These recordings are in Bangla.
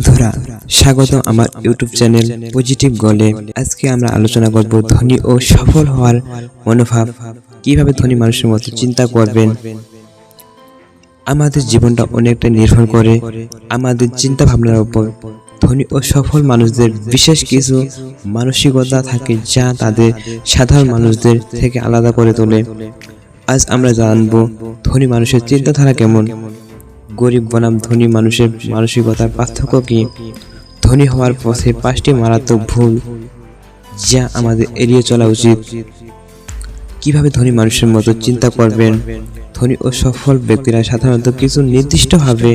বন্ধুরা, স্বাগত আমার ইউটিউব চ্যানেল পজিটিভ গোলে। আজকে আমরা আলোচনা করব ধনী ও সফল হওয়ার মনোভাব, কিভাবে ধনী মানুষের মতো চিন্তা করবেন। আমাদের জীবনটা অনেকটা নির্ভর করে আমাদের চিন্তা ভাবনার উপর। ধনী ও সফল মানুষদের বিশেষ কিছু মানসিকতা থাকে যা তাদের সাধারণ মানুষদের থেকে আলাদা করে তোলে। আজ আমরা জানব ধনী মানুষের চিন্তাধারা কেমন, গরিব বনাম ধনী মানুষের মানসিকতার পার্থক্য কি, ধনী হওয়ার পথে 5টি মারাত্মক ভুল যা আমাদের এড়িয়ে চলা উচিত, কিভাবে ধনী মানুষের মতো চিন্তা করবেন। ধনী ও সফল ব্যক্তিরা সাধারণত কিছু নির্দিষ্টভাবে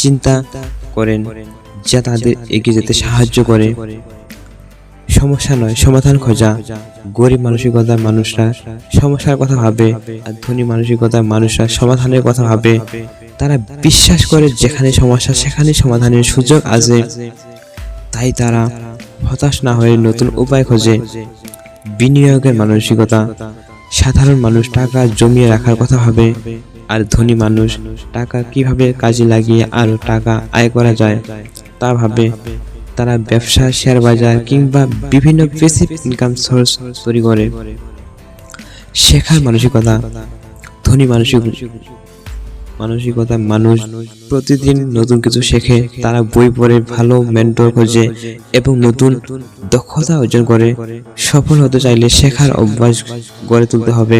চিন্তা করেন যা তাদের এগিয়ে যেতে সাহায্য করে। সমস্যা নয়, সমাধান খোঁজা। গরিব মানসিকতার মানুষরা সমস্যার কথা ভাবে আর ধনী মানসিকতার মানুষরা সমাধানের কথা ভাবে। তারা বিশ্বাস করে যেখানে সমস্যা সেখানে সমাধানের সুযোগ আছে, তাই তারা হতাশ না হয়ে নতুন উপায় খোঁজে। বিনিয়োগের মানসিকতা। সাধারণ মানুষ টাকা জমিয়ে রাখার কথা ভাবে আর ধনী মানুষ টাকা কিভাবে কাজে লাগিয়ে আরো টাকা আয় করা যায় তা ভাবে। তারা ব্যবসা, শেয়ার বাজার কিংবা বিভিন্ন প্যাসিভ ইনকাম সোর্স তৈরি করে। শেখার মানসিকতা। ধনী মানসিকতা মানুষ প্রতিদিন নতুন কিছু শেখে। তারা বই পড়ে, ভালো মেন্টর খোঁজে এবং নতুন দক্ষতা অর্জন করে। সফল হতে চাইলে শেখার অভ্যাস গড়ে তুলতে হবে।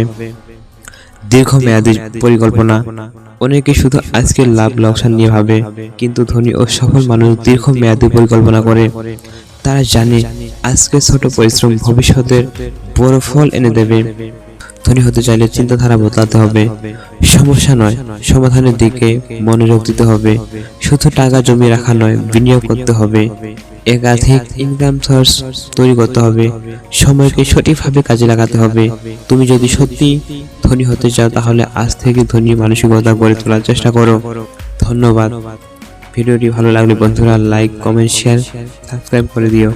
দীর্ঘমেয়াদী পরিকল্পনা। অনেকে শুধু আজকের লাভ লোকসান নিয়ে ভাবে, কিন্তু ধনী ও সফল মানুষ দীর্ঘমেয়াদী পরিকল্পনা করে। তারা জানে আজকে ছোট পরিশ্রম ভবিষ্যতের বড় ফল এনে দেবে। ধনী হতে চাইলে চিন্তাধারা বদলাতে হবে। সমস্যা নয়, সমাধানের দিকে মনোযোগ দিতে হবে। শুধু টাকা জমিয়ে রাখা নয়, বিনিয়োগ করতে হবে। একাধিক ইনকাম সোর্স তৈরি করতে হবে। সময়কে সঠিকভাবে কাজে লাগাতে হবে। তুমি যদি সত্যি ধনী হতে চাও তাহলে আজ থেকে ধনী মানসিকতা গড়ে তোলার চেষ্টা করো। ধন্যবাদ। ভিডিওটি ভালো লাগলে বন্ধুরা লাইক, কমেন্ট, শেয়ার, সাবস্ক্রাইব করে দিও।